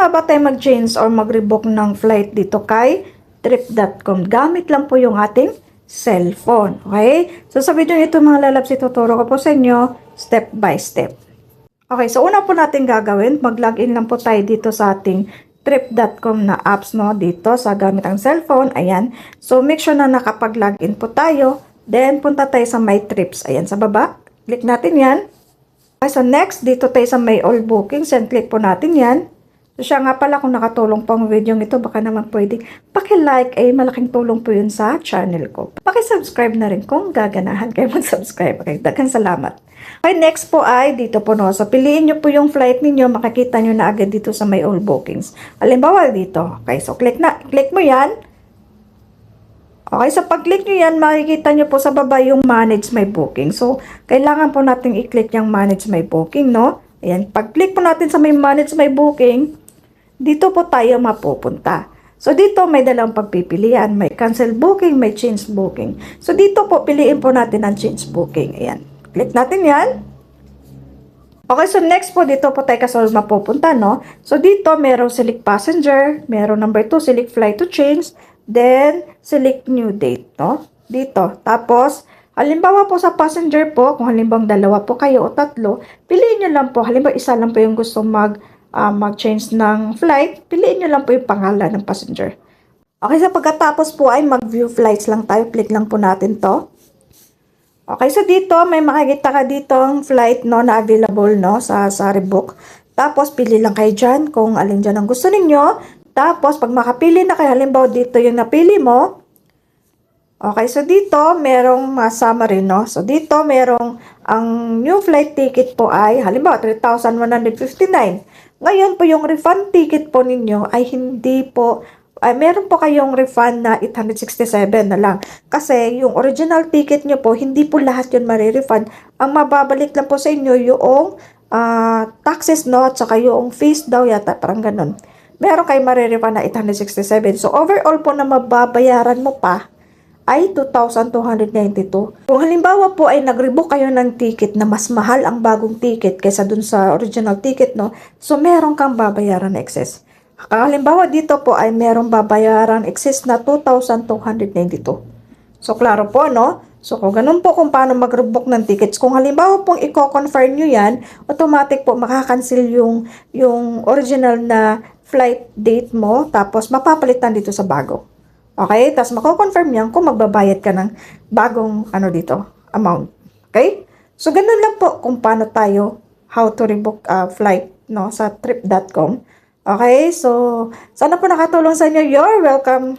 nga ba tayo mag-change or mag-rebook ng flight dito kay trip.com? Gamit lang po yung ating cellphone. Okay? So sa video ito mga lalabs, ituturo ko po sa inyo step by step. Okay, so una po natin gagawin, mag-login lang po tayo dito sa ating trip.com na apps, no, dito sa gamit ang cellphone. Ayan. So make sure na nakapag-login po tayo. Then punta tayo sa My Trips. Ayan, sa baba. Click natin yan. Okay, so next, dito tayo sa My All Bookings. Yan, click po natin yan. So siya nga pala, kung nakatulong po ang video ito, baka naman pwede paki-like, ay malaking tulong po yun sa channel ko. Paki-subscribe na rin kung gaganahan kayo mag-subscribe. Okay, daghang salamat. Okay, next po ay dito po, no. So piliin nyo po yung flight ninyo, makikita nyo na agad dito sa My All Bookings. Halimbawa dito. Okay, so click mo yan. Okay, so pag-click nyo yan, makikita nyo po sa baba yung Manage My Booking. So, kailangan po natin i-click yung Manage My Booking, no? Ayan, pag-click po natin sa may Manage My Booking, dito po tayo mapupunta. So, dito may dalawang pagpipilian. May Cancel Booking, may Change Booking. So, dito po, piliin po natin ang Change Booking. Ayan, click natin yan. Okay, so next po, dito po tayo kasunod mapupunta, no? So, dito, merong Select Passenger, merong number 2, Select Flight to Change, then, select new date, no? Dito. Tapos, halimbawa po sa passenger po, kung halimbawa dalawa po kayo o tatlo, piliin nyo lang po. Halimbawa, isa lang po yung gusto mag-change ng flight, piliin nyo lang po yung pangalan ng passenger. Okay, sa pagkatapos po ay mag-view flights lang tayo. Click lang po natin to. Okay, so dito, may makikita ka dito ang flight, no, na available, no, sa rebook. Tapos, pili lang kayo dyan kung alin dyan ang gusto ninyo. Tapos, pag makapili na kayo, halimbawa dito yung napili mo. Okay, so dito, merong summary, no? So, dito, merong, ang new flight ticket po ay, halimbawa, 3,159. Ngayon po, yung refund ticket po ninyo ay hindi po, ay meron po kayong refund na 867 na lang. Kasi, yung original ticket nyo po, hindi po lahat yun marirefund. Ang mababalik lang po sa inyo yung taxes, no? At saka yung fees daw yata, parang ganun. Meron kayo marirefund na 867. So, overall po na mababayaran mo pa ay 2,292. Kung halimbawa po ay nag-rebook kayo ng ticket na mas mahal ang bagong ticket kaysa dun sa original ticket, no? So, meron kang babayaran na excess. Halimbawa dito po ay merong babayaran excess na 2,292. So, klaro po, no? So, kung ganun po kung paano mag-rebook ng tickets, kung halimbawa pong i-confirm nyo yan, automatic po makakancel yung original na flight date mo, tapos mapapalitan dito sa bago. Okay? Tapos mako-confirm yan kung magbabayad ka ng bagong amount. Okay? So, ganun lang po kung paano tayo, how to rebook flight, no, sa trip.com. Okay? So, sana po nakatulong sa inyo. You're welcome.